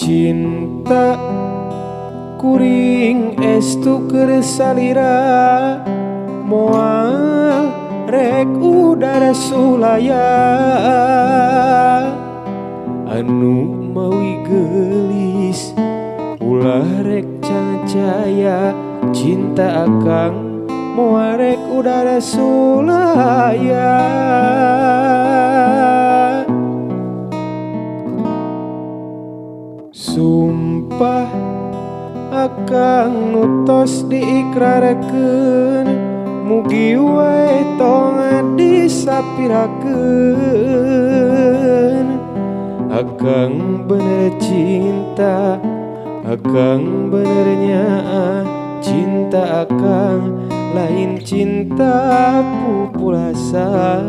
Cinta kuring estu keur salira moal rek udara sulaya anu mawi gelis ulah rek cahaya cinta akang moal rek udara sulaya. Sumpah akang nutos diikrarkeun mugi wae tong disapirakeun. Akang bener cinta, akang bener nyaah cinta akang lain cinta pupulasan.